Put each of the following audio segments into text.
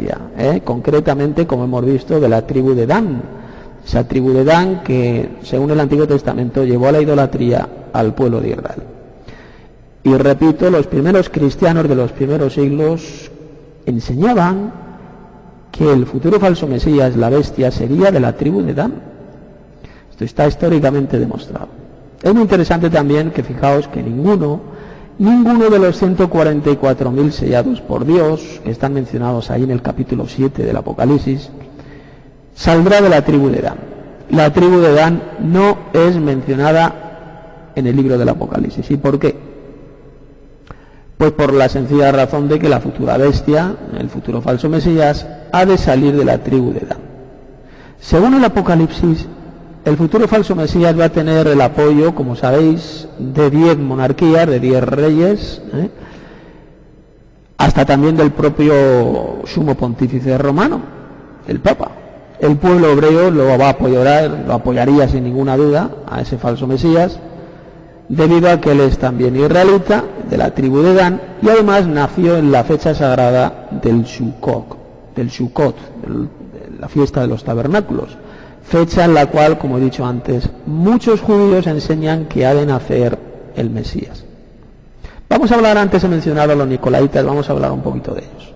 descendencia, concretamente, como hemos visto, de la tribu de Dan. Esa tribu de Dan que, según el Antiguo Testamento, llevó a la idolatría al pueblo de Israel. Y repito, los primeros cristianos de los primeros siglos enseñaban que el futuro falso Mesías, la bestia, sería de la tribu de Dan. Esto está históricamente demostrado. Es muy interesante también que fijaos que ninguno de los 144.000 sellados por Dios, que están mencionados ahí en el capítulo 7 del Apocalipsis, saldrá de la tribu de Dan. La tribu de Dan no es mencionada en el libro del Apocalipsis. ¿Y por qué? Pues por la sencilla razón de que la futura bestia, el futuro falso Mesías, ha de salir de la tribu de Dan. Según el Apocalipsis, el futuro falso Mesías va a tener el apoyo, como sabéis, de 10 monarquías, de 10 reyes, hasta también del propio sumo pontífice romano, el Papa. El pueblo hebreo lo apoyaría sin ninguna duda a ese falso Mesías, debido a que él es también israelita, de la tribu de Dan, y además nació en la fecha sagrada del Sukkot, de la fiesta de los tabernáculos, fecha en la cual, como he dicho antes, muchos judíos enseñan que ha de nacer el Mesías. Vamos a hablar, antes he mencionado a los nicolaitas, vamos a hablar un poquito de ellos.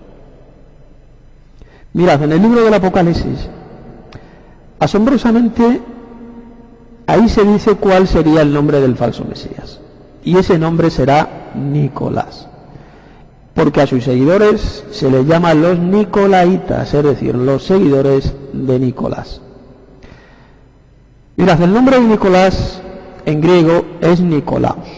Mirad, en el libro del Apocalipsis, asombrosamente, ahí se dice cuál sería el nombre del falso Mesías. Y ese nombre será Nicolás. Porque a sus seguidores se les llama los nicolaitas, es decir, los seguidores de Nicolás. Mirad, el nombre de Nicolás en griego es Nicolaos.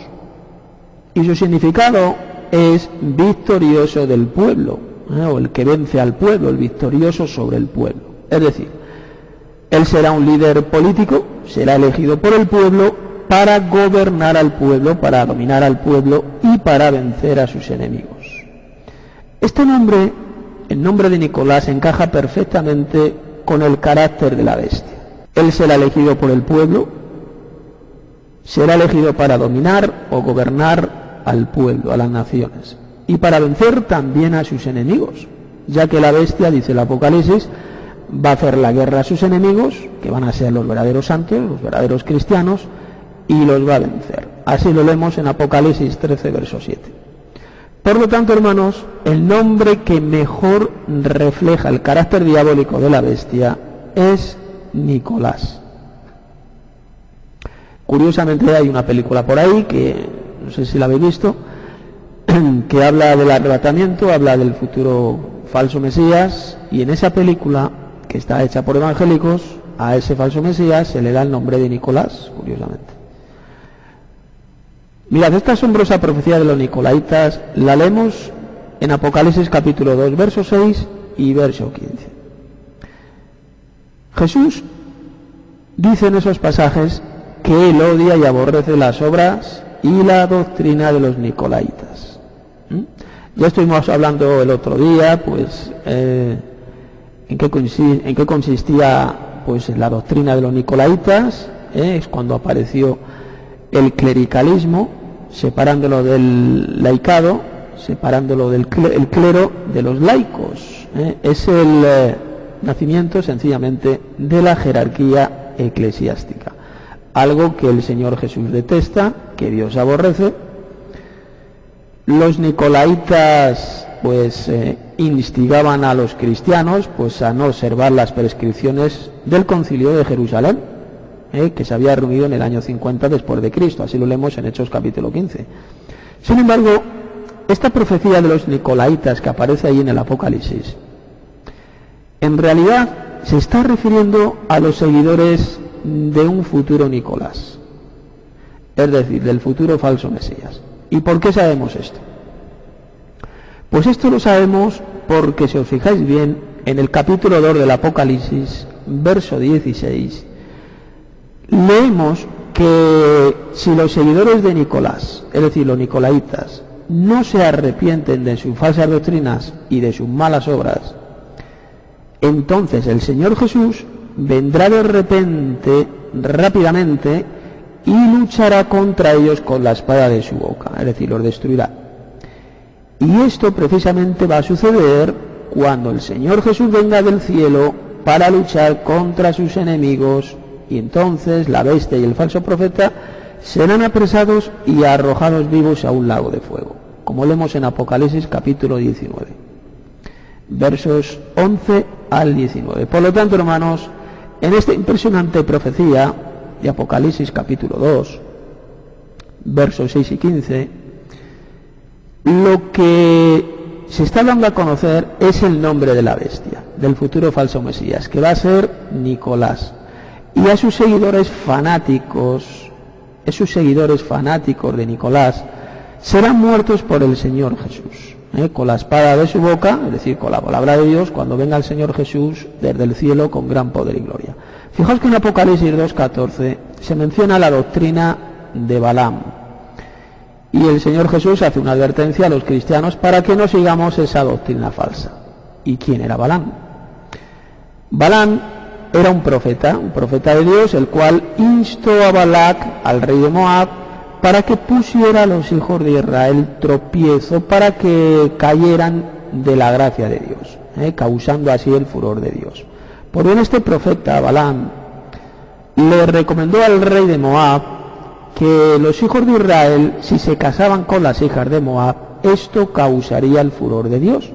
Y su significado es victorioso del pueblo, o el que vence al pueblo, el victorioso sobre el pueblo. Es decir, él será un líder político, será elegido por el pueblo para gobernar al pueblo, para dominar al pueblo y para vencer a sus enemigos. Este nombre, el nombre de Nicolás, encaja perfectamente con el carácter de la bestia. Él será elegido por el pueblo, será elegido para dominar o gobernar al pueblo, a las naciones, y para vencer también a sus enemigos, ya que la bestia, dice el Apocalipsis, va a hacer la guerra a sus enemigos, que van a ser los verdaderos santos, los verdaderos cristianos, y los va a vencer. Así lo leemos en Apocalipsis 13, verso 7. Por lo tanto, hermanos, el nombre que mejor refleja el carácter diabólico de la bestia es Nicolás. Curiosamente hay una película por ahí, que no sé si la habéis visto, que habla del arrebatamiento, habla del futuro falso Mesías, y en esa película, que está hecha por evangélicos, a ese falso Mesías se le da el nombre de Nicolás, curiosamente. Mirad, esta asombrosa profecía de los nicolaitas la leemos en Apocalipsis capítulo 2, verso 6 y verso 15. Jesús dice en esos pasajes que él odia y aborrece las obras y la doctrina de los nicolaitas. Ya estuvimos hablando el otro día, pues, en qué consistía pues la doctrina de los nicolaitas. Es cuando apareció el clericalismo, separándolo del laicado, separándolo del clero de los laicos. Es el nacimiento sencillamente de la jerarquía eclesiástica, algo que el Señor Jesús detesta, que Dios aborrece. Los nicolaitas pues instigaban a los cristianos pues a no observar las prescripciones del Concilio de Jerusalén, que se había reunido en el año 50 después de Cristo. Así lo leemos en Hechos capítulo 15. Sin embargo, esta profecía de los nicolaitas que aparece ahí en el Apocalipsis, en realidad se está refiriendo a los seguidores de un futuro Nicolás, es decir, del futuro falso Mesías. ¿Y por qué sabemos esto? Pues esto lo sabemos porque, si os fijáis bien, en el capítulo 2 del Apocalipsis, verso 16, leemos que si los seguidores de Nicolás, es decir, los nicolaitas, no se arrepienten de sus falsas doctrinas y de sus malas obras, entonces el Señor Jesús vendrá de repente, rápidamente, y luchará contra ellos con la espada de su boca, es decir, los destruirá. Y esto precisamente va a suceder cuando el Señor Jesús venga del cielo para luchar contra sus enemigos, y entonces la bestia y el falso profeta serán apresados y arrojados vivos a un lago de fuego, como leemos en Apocalipsis capítulo 19, versos 11 al 19. Por lo tanto, hermanos, en esta impresionante profecía de Apocalipsis capítulo 2, versos 6 y 15, lo que se está dando a conocer es el nombre de la bestia, del futuro falso Mesías, que va a ser Nicolás, y a sus seguidores fanáticos de Nicolás serán muertos por el Señor Jesús, con la espada de su boca, es decir, con la palabra de Dios, cuando venga el Señor Jesús desde el cielo con gran poder y gloria. Fijaos que en Apocalipsis 2:14 se menciona la doctrina de Balaam, y el Señor Jesús hace una advertencia a los cristianos para que no sigamos esa doctrina falsa. ¿Y quién era Balaam? Balaam era un profeta de Dios, el cual instó a Balac, al rey de Moab, para que pusiera a los hijos de Israel tropiezo, para que cayeran de la gracia de Dios, causando así el furor de Dios. Por bien, este profeta Balaam le recomendó al rey de Moab que los hijos de Israel, si se casaban con las hijas de Moab, esto causaría el furor de Dios,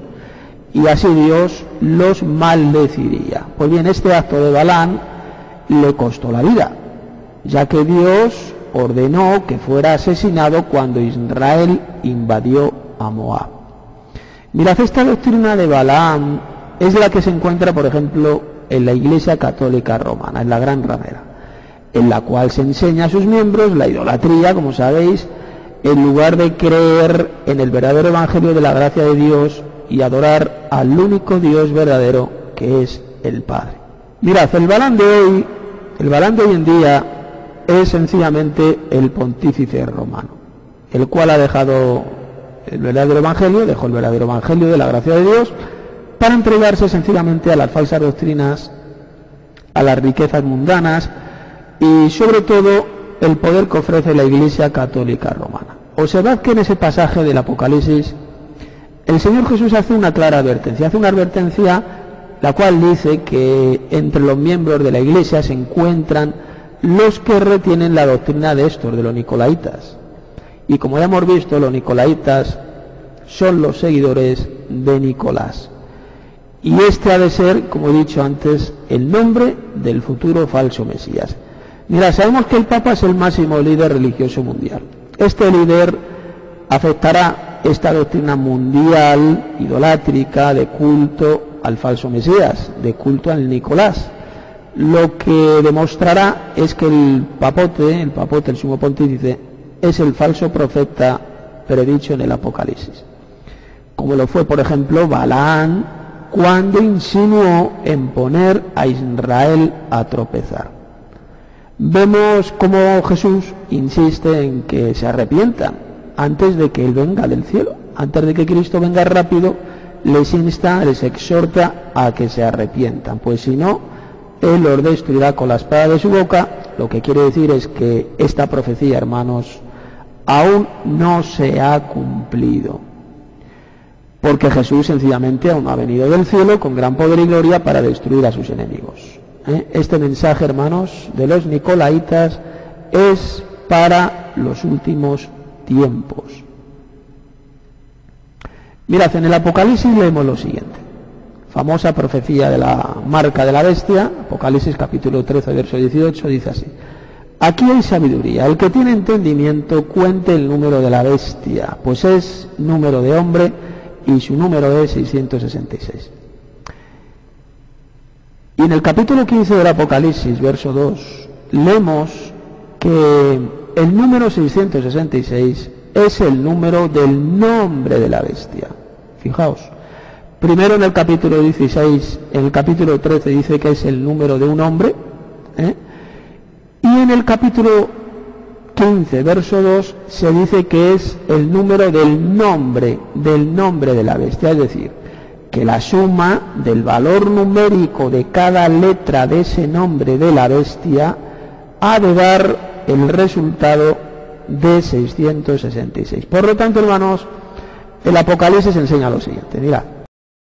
y así Dios los maldeciría. Pues bien, este acto de Balaam le costó la vida, ya que Dios ordenó que fuera asesinado cuando Israel invadió a Moab. Mirad, esta doctrina de Balaam es la que se encuentra, por ejemplo, en la Iglesia Católica Romana, en la Gran Ramera, en la cual se enseña a sus miembros la idolatría, como sabéis, en lugar de creer en el verdadero Evangelio de la gracia de Dios y adorar al único Dios verdadero, que es el Padre. Mirad, el Balaam de hoy en día es sencillamente el pontífice romano, el cual ha dejado el verdadero Evangelio, dejó el verdadero Evangelio de la gracia de Dios para entregarse sencillamente a las falsas doctrinas, a las riquezas mundanas y sobre todo el poder que ofrece la Iglesia Católica Romana. Observad que en ese pasaje del Apocalipsis el Señor Jesús hace una clara advertencia, la cual dice que entre los miembros de la Iglesia se encuentran los que retienen la doctrina de estos, de los nicolaitas. Y como ya hemos visto, los nicolaitas son los seguidores de Nicolás. Y este ha de ser, como he dicho antes, el nombre del futuro falso Mesías. Mira, sabemos que el Papa es el máximo líder religioso mundial. Este líder afectará esta doctrina mundial, idolátrica, de culto al falso Mesías, de culto al Nicolás. Lo que demostrará es que el papote, el sumo pontífice, es el falso profeta predicho en el Apocalipsis. Como lo fue, por ejemplo, Balaam, cuando insinuó en poner a Israel a tropezar. Vemos cómo Jesús insiste en que se arrepientan antes de que Él venga del cielo, antes de que Cristo venga rápido, les insta, les exhorta a que se arrepientan, pues si no, Él los destruirá con la espada de su boca. Lo que quiere decir es que esta profecía, hermanos, aún no se ha cumplido, porque Jesús sencillamente aún no ha venido del cielo con gran poder y gloria para destruir a sus enemigos. Este mensaje, hermanos, de los nicolaitas es para los últimos tiempos. Mirad, en el Apocalipsis leemos lo siguiente, famosa profecía de la marca de la bestia, Apocalipsis capítulo 13, verso 18, dice así: aquí hay sabiduría, el que tiene entendimiento cuente el número de la bestia, pues es número de hombre y su número es 666. Y en el capítulo 15 del Apocalipsis, verso 2, leemos que el número 666 es el número del nombre de la bestia. Fijaos, primero en el capítulo 16, en el capítulo 13 dice que es el número de un hombre, y en el capítulo 15, verso 2, se dice que es el número del nombre de la bestia, es decir, que la suma del valor numérico de cada letra de ese nombre de la bestia ha de dar el resultado de 666. Por lo tanto, hermanos, el Apocalipsis enseña lo siguiente. Mirad,